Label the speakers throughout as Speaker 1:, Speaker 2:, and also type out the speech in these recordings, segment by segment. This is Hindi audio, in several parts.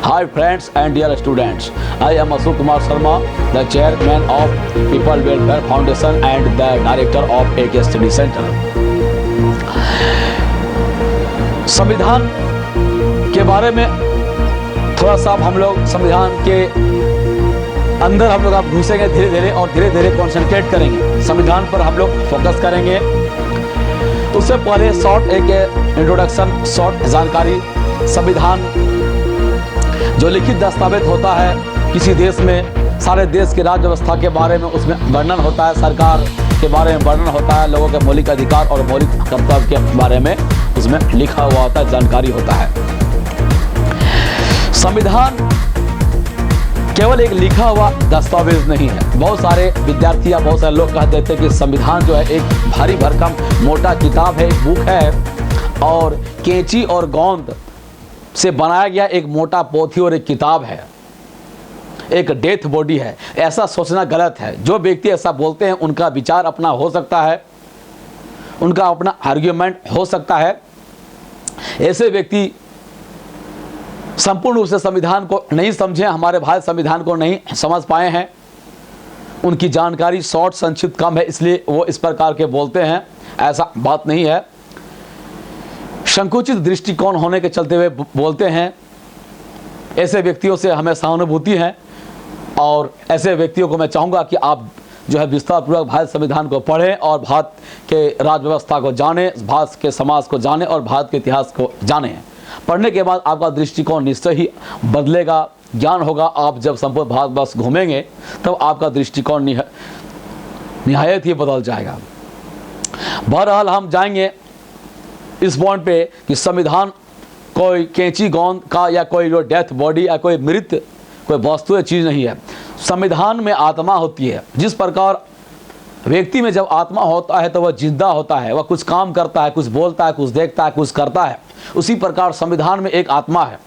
Speaker 1: Hi friends and dear students, I am Ashok Kumar Sharma, the chairman of People Welfare Foundation and the director of AK Study Center. संविधान के बारे में थोड़ा सा हम लोग संविधान के अंदर हम लोग आप घुसेंगे धीरे धीरे और धीरे धीरे कॉन्सेंट्रेट करेंगे, संविधान पर हम लोग फोकस करेंगे। उससे पहले शॉर्ट एक इंट्रोडक्शन, शॉर्ट जानकारी। संविधान जो लिखित दस्तावेज होता है किसी देश में, सारे देश की राज्य व्यवस्था के बारे में उसमें वर्णन होता है, सरकार के बारे में वर्णन होता है, लोगों के मौलिक अधिकार और मौलिक कर्तव्य के बारे में उसमें लिखा हुआ होता है, जानकारी होता है। संविधान केवल एक लिखा हुआ दस्तावेज नहीं है। बहुत सारे विद्यार्थी या बहुत सारे लोग कहते थे कि संविधान जो है एक भारी भरकम मोटा किताब है, एक बुक है और कैंची और गोंद से बनाया गया एक मोटा पोथी और एक किताब है, एक डेथ बॉडी है। ऐसा सोचना गलत है। जो व्यक्ति ऐसा बोलते हैं उनका विचार अपना हो सकता है, उनका अपना आर्ग्यूमेंट हो सकता है। ऐसे व्यक्ति संपूर्ण रूप से संविधान को नहीं समझे, हमारे भारत संविधान को नहीं समझ पाए हैं, उनकी जानकारी शॉर्ट संक्षिप्त कम है, इसलिए वो इस प्रकार के बोलते हैं। ऐसा बात नहीं है। संकुचित दृष्टिकोण होने के चलते हुए बोलते हैं। ऐसे व्यक्तियों से हमें सहानुभूति है और ऐसे व्यक्तियों को मैं चाहूँगा कि आप जो है विस्तारपूर्वक भारत संविधान को पढ़ें और भारत के राज्य व्यवस्था को जानें, भारत के समाज को जानें और भारत के इतिहास को जानें। पढ़ने के बाद आपका दृष्टिकोण निश्चय ही बदलेगा, ज्ञान होगा। आप जब संपूर्ण भारतवर्ष घूमेंगे तब आपका दृष्टिकोण निहायत ही बदल जाएगा। बहरहाल हम जाएंगे इस पॉइंट पे कि संविधान कोई कैंची गोंद का या कोई जो डेथ बॉडी या कोई मृत कोई वस्तु चीज़ नहीं है। संविधान में आत्मा होती है। जिस प्रकार व्यक्ति में जब आत्मा होता है तो वह जिंदा होता है, वह कुछ काम करता है, कुछ बोलता है, कुछ देखता है, कुछ करता है। उसी प्रकार संविधान में एक आत्मा है।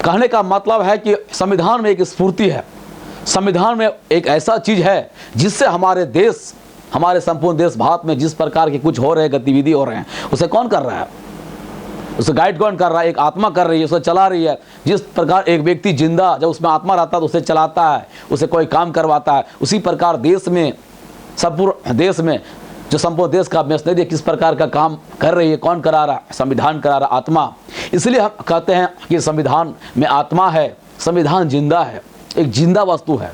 Speaker 1: कहने का मतलब है कि संविधान में एक स्फूर्ति है। संविधान में एक ऐसा चीज़ है जिससे हमारे देश, हमारे संपूर्ण देश भारत में जिस प्रकार के कुछ हो रहे गतिविधि हो रहे हैं, उसे कौन कर रहा है? उसे गाइड कौन कर रहा है? एक आत्मा कर रही है, उसे चला रही है। जिस प्रकार एक व्यक्ति जिंदा जब उसमें आत्मा रहता है तो उसे चलाता है, उसे कोई काम करवाता है। उसी प्रकार देश में, संपूर्ण देश में जो संपूर्ण देश का मैशनरी किस प्रकार का काम कर रही है, कौन करा रहा है? संविधान करा रहा, आत्मा। इसलिए हम कहते हैं कि संविधान में आत्मा है, संविधान जिंदा है, एक जिंदा वस्तु है।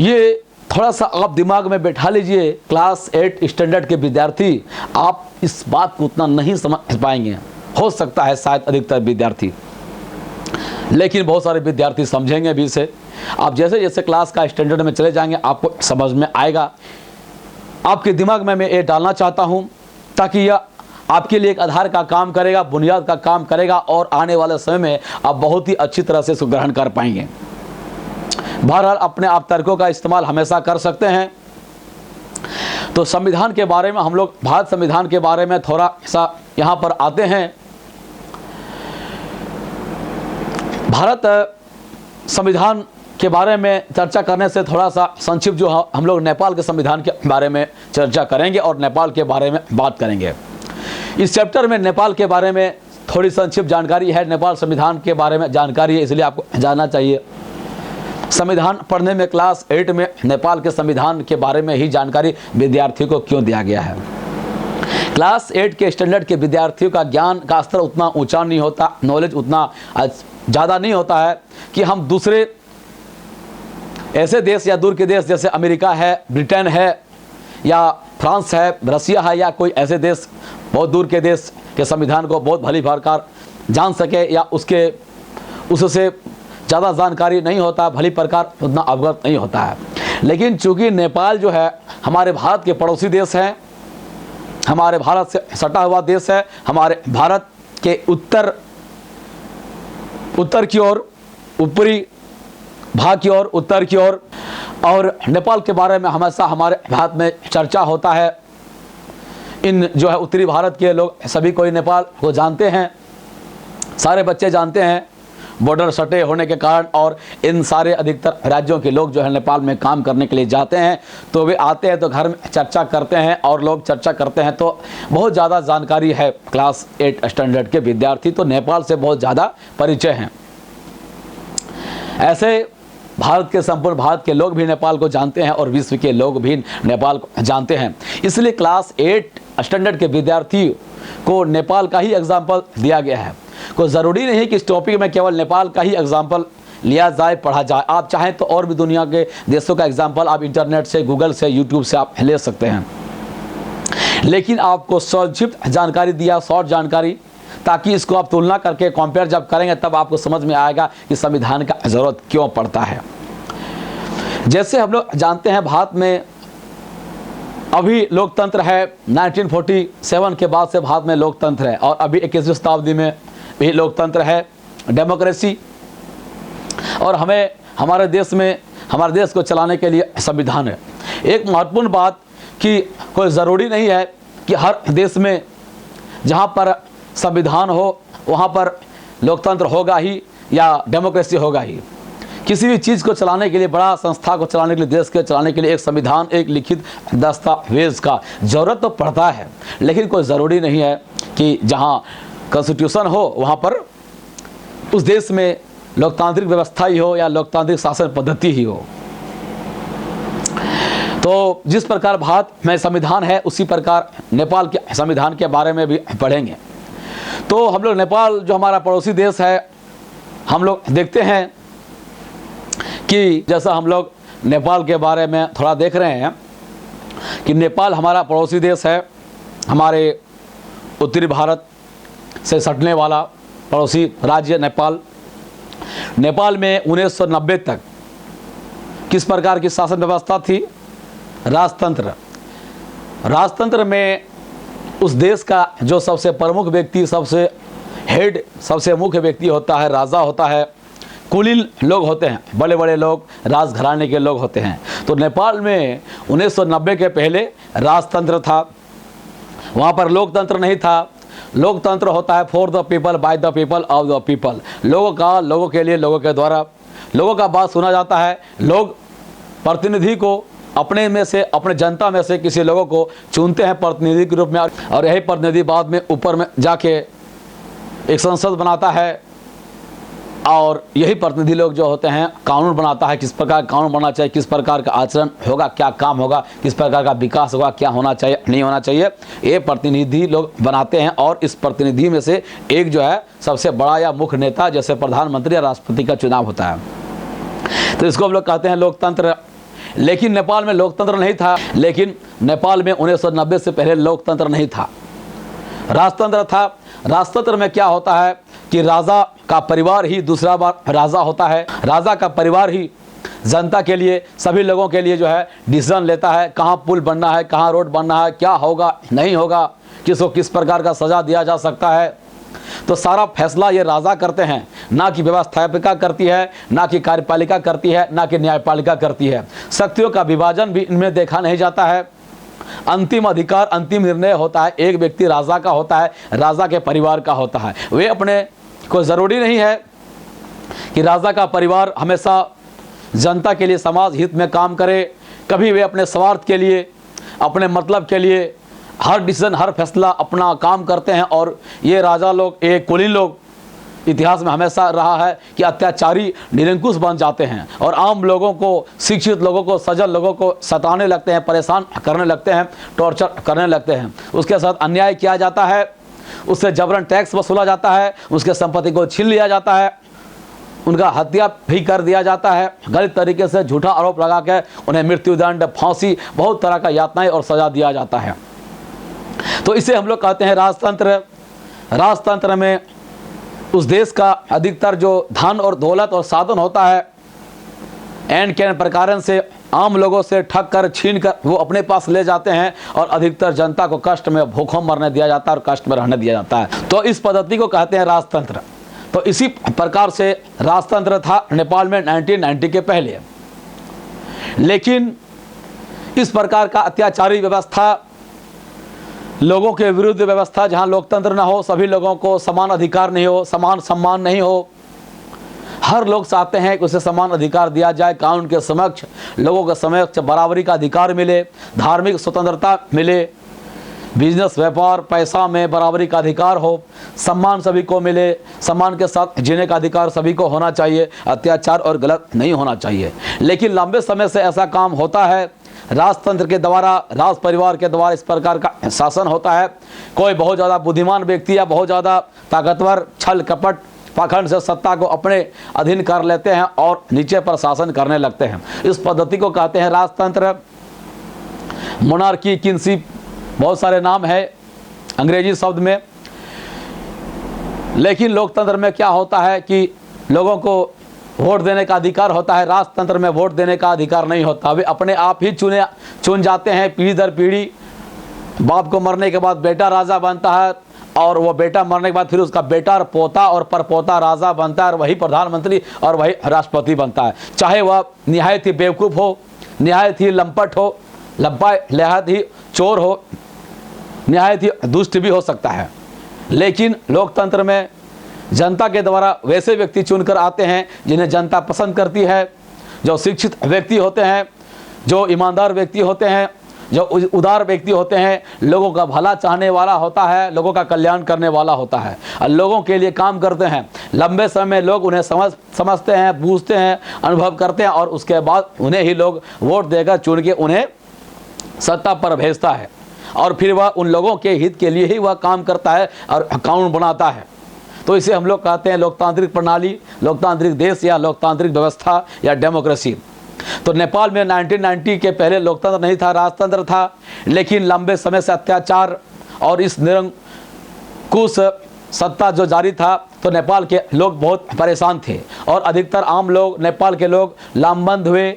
Speaker 1: ये थोड़ा सा आप दिमाग में बैठा लीजिए। क्लास 8 स्टैंडर्ड के विद्यार्थी आप इस बात को उतना नहीं समझ पाएंगे, हो सकता है शायद अधिकतर विद्यार्थी, लेकिन बहुत सारे विद्यार्थी समझेंगे भी इसे। आप जैसे जैसे क्लास का स्टैंडर्ड में चले जाएंगे आपको समझ में आएगा। आपके दिमाग में मैं ये डालना चाहता हूँ ताकि यह आपके लिए एक आधार का काम करेगा, बुनियाद का काम करेगा और आने वाले समय में आप बहुत ही अच्छी तरह से इसको ग्रहण कर पाएंगे। बहरहाल अपने आप तर्कों का इस्तेमाल हमेशा कर सकते हैं। तो संविधान के बारे में हम लोग, भारत संविधान के बारे में थोड़ा सा यहाँ पर आते हैं। भारत संविधान के बारे में चर्चा करने से थोड़ा सा संक्षिप्त जो हम लोग नेपाल के संविधान के बारे में चर्चा करेंगे और नेपाल के बारे में बात करेंगे। इस चैप्टर में नेपाल के बारे में थोड़ी संक्षिप्त जानकारी है, नेपाल संविधान के बारे में जानकारी है, इसलिए आपको जानना चाहिए। संविधान पढ़ने में क्लास 8 में नेपाल के संविधान के बारे में ही जानकारी विद्यार्थियों को क्यों दिया गया है? क्लास 8 के स्टैंडर्ड के विद्यार्थियों का ज्ञान का स्तर उतना ऊंचा नहीं होता, नॉलेज उतना ज़्यादा नहीं होता है कि हम दूसरे ऐसे देश या दूर के देश जैसे अमेरिका है, ब्रिटेन है या फ्रांस है, रसिया है या कोई ऐसे देश, बहुत दूर के देश के संविधान को बहुत भली प्रकार जान सके या उससे ज़्यादा जानकारी नहीं होता, भली प्रकार उतना अवगत नहीं होता है। लेकिन चूँकि नेपाल जो है हमारे भारत के पड़ोसी देश हैं, हमारे भारत से सटा हुआ देश है, हमारे भारत के उत्तर की ओर, ऊपरी भाग की ओर, उत्तर की ओर, और नेपाल के बारे में हमेशा हमारे भारत में चर्चा होता है। इन जो है उत्तरी भारत के लोग सभी कोई नेपाल को जानते हैं, सारे बच्चे जानते हैं। बॉर्डर सटे होने के कारण और इन सारे अधिकतर राज्यों के लोग जो है नेपाल में काम करने के लिए जाते हैं, तो वे आते हैं तो घर में चर्चा करते हैं और लोग चर्चा करते हैं तो बहुत ज़्यादा जानकारी है क्लास 8 स्टैंडर्ड के विद्यार्थी तो नेपाल से बहुत ज़्यादा परिचय हैं। ऐसे भारत के संपूर्ण भारत के लोग भी नेपाल को जानते हैं और विश्व के लोग भी नेपाल को जानते हैं। इसलिए क्लास 8 स्टैंडर्ड के विद्यार्थी को नेपाल का ही एग्जाम्पल दिया गया है। कोई ज़रूरी नहीं कि इस टॉपिक में केवल नेपाल का ही एग्जाम्पल लिया जाए, पढ़ा जाए। आप चाहें तो और भी दुनिया के देशों का एग्जाम्पल आप इंटरनेट से, गूगल से, यूट्यूब से आप ले सकते हैं, लेकिन आपको संक्षिप्त जानकारी दिया, शॉर्ट जानकारी, ताकि इसको आप तुलना करके कंपेयर जब करेंगे तब आपको समझ में आएगा कि संविधान का ज़रूरत क्यों पड़ता है। जैसे हम लोग जानते हैं भारत में अभी लोकतंत्र है, 1947 के बाद से भारत में लोकतंत्र है और अभी 21वीं शताब्दी में भी लोकतंत्र है, डेमोक्रेसी। और हमें हमारे देश में, हमारे देश को चलाने के लिए संविधान है। एक महत्वपूर्ण बात कि कोई ज़रूरी नहीं है कि हर देश में जहाँ पर संविधान हो वहाँ पर लोकतंत्र होगा ही या डेमोक्रेसी होगा ही। किसी भी चीज़ को चलाने के लिए, बड़ा संस्था को चलाने के लिए, देश को चलाने के लिए एक संविधान, एक लिखित दस्तावेज का ज़रूरत तो पड़ता है, लेकिन कोई ज़रूरी नहीं है कि जहाँ कॉन्स्टिट्यूशन हो वहाँ पर उस देश में लोकतांत्रिक व्यवस्था ही हो या लोकतांत्रिक शासन पद्धति ही हो। तो जिस प्रकार भारत में संविधान है उसी प्रकार नेपाल के संविधान के बारे में भी पढ़ेंगे। तो हम लोग नेपाल जो हमारा पड़ोसी देश है, हम लोग देखते हैं कि जैसा हम लोग नेपाल के बारे में थोड़ा देख रहे हैं कि नेपाल हमारा पड़ोसी देश है, हमारे उत्तरी भारत से सटने वाला पड़ोसी राज्य नेपाल। नेपाल में 1990 तक किस प्रकार की शासन व्यवस्था थी? राजतंत्र। राजतंत्र में उस देश का जो सबसे प्रमुख व्यक्ति, सबसे हेड, सबसे मुख्य व्यक्ति होता है, राजा होता है। कुलीन लोग होते हैं, बड़े बड़े लोग, राजघराने के लोग होते हैं। तो नेपाल में 1990 के पहले राजतंत्र था, वहाँ पर लोकतंत्र नहीं था। लोकतंत्र होता है for the people, by the people, of the people. लोगों का, लोगों के लिए, लोगों के द्वारा, लोगों का बात सुना जाता है। लोग प्रतिनिधि को अपने में से, अपने जनता में से किसी लोगों को चुनते हैं प्रतिनिधि के रूप में और यही प्रतिनिधि बाद में ऊपर में जाके एक संसद बनाता है और यही प्रतिनिधि लोग जो होते हैं कानून बनाता है, किस प्रकार कानून बनना चाहिए, किस प्रकार का आचरण होगा, क्या काम होगा, किस प्रकार का विकास होगा, क्या होना चाहिए, नहीं होना चाहिए, ये प्रतिनिधि लोग बनाते हैं। और इस प्रतिनिधि में से एक जो है सबसे बड़ा या मुख्य नेता, जैसे प्रधानमंत्री या राष्ट्रपति का चुनाव होता है, तो इसको हम लोग कहते हैं लोकतंत्र। लेकिन नेपाल में लोकतंत्र नहीं था। लेकिन नेपाल में 1990 से पहले लोकतंत्र नहीं था, राजतंत्र था। राजतंत्र में क्या होता है कि राजा का परिवार ही दूसरा बार राजा होता है। राजा का परिवार ही जनता के लिए, सभी लोगों के लिए जो है डिसीजन लेता है, कहाँ पुल बनना है, कहाँ रोड बनना है, क्या होगा, नहीं होगा, किसको किस प्रकार का सज़ा दिया जा सकता है। तो सारा फैसला ये राजा करते हैं, ना कि व्यवस्थापिका करती है, ना कि कार्यपालिका करती है, ना कि न्यायपालिका करती है। शक्तियों का विभाजन भी इनमें देखा नहीं जाता है। अंतिम अधिकार, अंतिम निर्णय होता है एक व्यक्ति राजा का होता है, राजा के परिवार का होता है। वे अपने, कोई ज़रूरी नहीं है कि राजा का परिवार हमेशा जनता के लिए, समाज हित में काम करे। कभी वे अपने स्वार्थ के लिए, अपने मतलब के लिए हर डिसीजन, हर फैसला अपना काम करते हैं। और ये राजा लोग, ये कुलीन लोग, इतिहास में हमेशा रहा है कि अत्याचारी, निरंकुश बन जाते हैं और आम लोगों को, शिक्षित लोगों को, सजग लोगों को सताने लगते हैं, परेशान करने लगते हैं, टॉर्चर करने लगते हैं। उसके साथ अन्याय किया जाता है, उससे जबरन टैक्स वसूला जाता है, उसके संपत्ति को छीन लिया जाता है, उनका हत्या भी कर दिया जाता है, गलत तरीके से झूठा आरोप लगा के उन्हें मृत्युदंड, फांसी, बहुत तरह का यातनाएं और सज़ा दिया जाता है। तो इसे हम लोग कहते हैं राजतंत्र। राजतंत्र में उस देश का अधिकतर जो धन और दौलत और साधन होता है, एन के प्रकार से आम लोगों से ठग कर, छीन कर वो अपने पास ले जाते हैं और अधिकतर जनता को कष्ट में, भूखों मरने दिया जाता है और कष्ट में रहने दिया जाता है। तो इस पद्धति को कहते हैं राजतंत्र। तो इसी प्रकार से राजतंत्र था नेपाल में 1990 के पहले। लेकिन इस प्रकार का अत्याचारी व्यवस्था, लोगों के विरुद्ध व्यवस्था, जहां लोकतंत्र ना हो, सभी लोगों को समान अधिकार नहीं हो, समान सम्मान नहीं हो, हर लोग चाहते हैं कि उसे समान अधिकार दिया जाए, कानून के समक्ष, लोगों के समक्ष बराबरी का अधिकार मिले, धार्मिक स्वतंत्रता मिले, बिजनेस व्यापार पैसा में बराबरी का अधिकार हो, सम्मान सभी को मिले, सम्मान के साथ जीने का अधिकार सभी को होना चाहिए, अत्याचार और गलत नहीं होना चाहिए। लेकिन लंबे समय से ऐसा काम होता है, राजतंत्र के द्वारा, राज परिवार के द्वारा इस प्रकार का शासन होता है। कोई बहुत ज़्यादा बुद्धिमान व्यक्ति या बहुत ज़्यादा ताकतवर छल कपट पाखंड से सत्ता को अपने अधीन कर लेते हैं और नीचे पर शासन करने लगते हैं। इस पद्धति को कहते हैं राजतंत्र, मोनार्की, किंगशिप, बहुत सारे नाम है अंग्रेजी शब्द में। लेकिन लोकतंत्र में क्या होता है कि लोगों को वोट देने का अधिकार होता है, राजतंत्र में वोट देने का अधिकार नहीं होता। वे अपने आप ही चुन जाते हैं, पीढ़ी दर पीढ़ी। बाप को मरने के बाद बेटा राजा बनता है और वो बेटा मरने के बाद फिर उसका बेटा और पोता और परपोता राजा बनता है और वही प्रधानमंत्री और वही राष्ट्रपति बनता है। चाहे वह निहायत ही बेवकूफ़ हो, निहायत ही लंपट हो, निहायत ही चोर हो, निहायत ही दुष्ट भी हो सकता है। लेकिन लोकतंत्र में जनता के द्वारा वैसे व्यक्ति चुनकर आते हैं जिन्हें जनता पसंद करती है, जो शिक्षित व्यक्ति होते हैं, जो ईमानदार व्यक्ति होते हैं, जो उदार व्यक्ति होते हैं, लोगों का भला चाहने वाला होता है, लोगों का कल्याण करने वाला होता है और लोगों के लिए काम करते हैं। लंबे समय में लोग उन्हें समझते हैं, बूझते हैं, अनुभव करते हैं और उसके बाद उन्हें ही लोग वोट देकर चुन के उन्हें सत्ता पर भेजता है और फिर वह उन लोगों के हित के लिए ही वह काम करता है और कानून बनाता है। तो इसे हम लोग कहते हैं लोकतांत्रिक प्रणाली, लोकतांत्रिक देश या लोकतांत्रिक व्यवस्था या डेमोक्रेसी। तो नेपाल में 1990 के पहले लोकतंत्र नहीं था, राजतंत्र था। लेकिन लंबे समय से अत्याचार और इस निरंकुश सत्ता जो जारी था, तो नेपाल के लोग बहुत परेशान थे और अधिकतर आम लोग, नेपाल के लोग लामबंद हुए,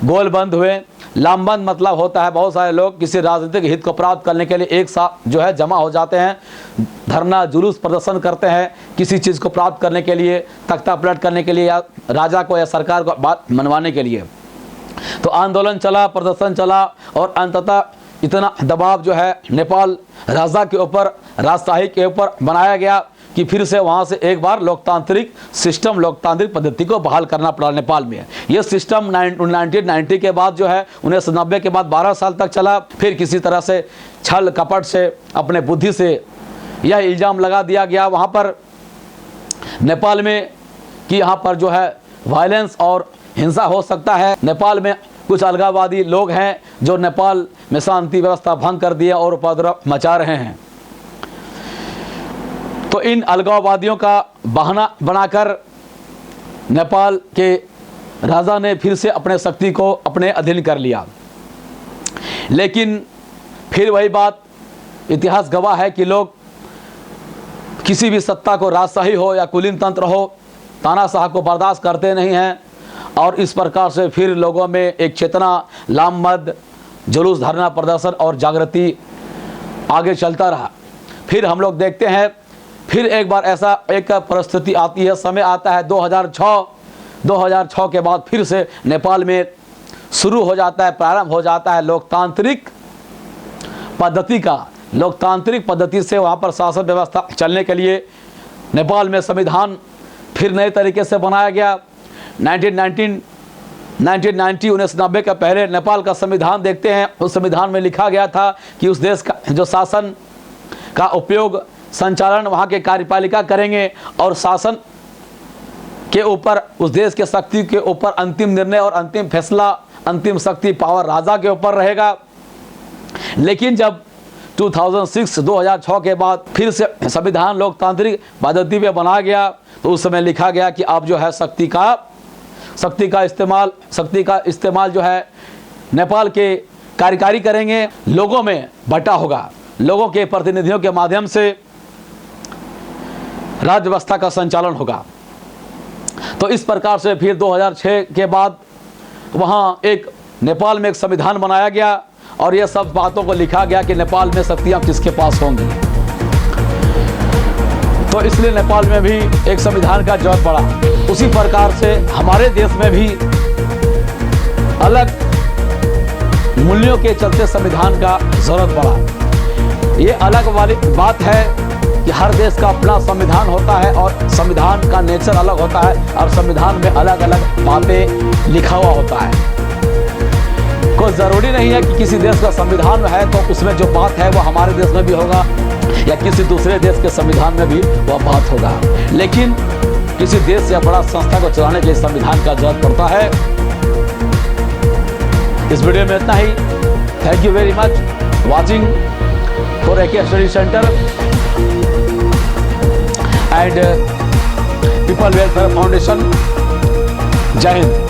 Speaker 1: गोलबंद हुए। लामबंद मतलब होता है बहुत सारे लोग किसी राजनीतिक हित को प्राप्त करने के लिए एक साथ जो है जमा हो जाते हैं, धरना जुलूस प्रदर्शन करते हैं किसी चीज़ को प्राप्त करने के लिए, तख्ता पलट करने के लिए या राजा को या सरकार को बात मनवाने के लिए। तो आंदोलन चला, प्रदर्शन चला और अंततः इतना दबाव जो है नेपाल राजा के ऊपर, राजशाही के ऊपर बनाया गया कि फिर से वहाँ से एक बार लोकतांत्रिक सिस्टम, लोकतांत्रिक पद्धति को बहाल करना पड़ा नेपाल में। ये सिस्टम 1990 के बाद जो है 1990 के बाद 12 साल तक चला। फिर किसी तरह से छल कपट से, अपने बुद्धि से यह इल्ज़ाम लगा दिया गया वहाँ पर नेपाल में कि यहाँ पर जो है वायलेंस और हिंसा हो सकता है। नेपाल में कुछ अलगाववादी लोग हैं जो नेपाल में शांति व्यवस्था भंग कर दिए और उपद्रव मचा रहे हैं। तो इन अलगाववादियों का बहाना बनाकर नेपाल के राजा ने फिर से अपने शक्ति को अपने अधीन कर लिया। लेकिन फिर वही बात, इतिहास गवाह है कि लोग किसी भी सत्ता को, राजशाही हो या कुलीन तंत्र हो, तानाशाह को बर्दाश्त करते नहीं हैं और इस प्रकार से फिर लोगों में एक चेतना, लामबंद जुलूस, धरना प्रदर्शन और जागृति आगे चलता रहा। फिर हम लोग देखते हैं फिर एक बार ऐसा एक परिस्थिति आती है, समय आता है 2006 के बाद फिर से नेपाल में शुरू हो जाता है, प्रारंभ हो जाता है लोकतांत्रिक पद्धति का। लोकतांत्रिक पद्धति से वहाँ पर शासन व्यवस्था चलने के लिए नेपाल में संविधान फिर नए तरीके से बनाया गया। 1990 के पहले नेपाल का संविधान देखते हैं। उस संविधान में लिखा गया था कि उस देश का जो शासन का उपयोग, संचालन वहाँ के कार्यपालिका करेंगे और शासन के ऊपर, उस देश के शक्ति के ऊपर अंतिम निर्णय और अंतिम फैसला, अंतिम शक्ति, पावर राजा के ऊपर रहेगा। लेकिन जब 2006 के बाद फिर से संविधान लोकतांत्रिक पद्धति में बनाया गया तो उस समय लिखा गया कि अब जो है शक्ति का इस्तेमाल जो है नेपाल के कार्यकारी करेंगे, लोगों में बटा होगा, लोगों के प्रतिनिधियों के माध्यम से राज्य व्यवस्था का संचालन होगा। तो इस प्रकार से फिर 2006 के बाद वहाँ एक नेपाल में एक संविधान बनाया गया और ये सब बातों को लिखा गया कि नेपाल में शक्तियाँ किसके पास होंगी। तो इसलिए नेपाल में भी एक संविधान का जरूरत पड़ा। उसी प्रकार से हमारे देश में भी अलग मूल्यों के चलते संविधान का जरूरत पड़ा। ये अलग वाली बात है कि हर देश का अपना संविधान होता है और संविधान का नेचर अलग होता है और संविधान में अलग अलग बातें लिखा हुआ होता है। कोई ज़रूरी नहीं है कि किसी देश का संविधान है तो उसमें जो बात है वो हमारे देश में भी होगा या किसी दूसरे देश के संविधान में भी वह बात होगा, लेकिन किसी देश या बड़ा संस्था को चलाने के लिए संविधान का जरूरत पड़ता है। इस वीडियो में इतना ही। Thank you very much watching for AK study centre and people welfare foundation. Jai Hind.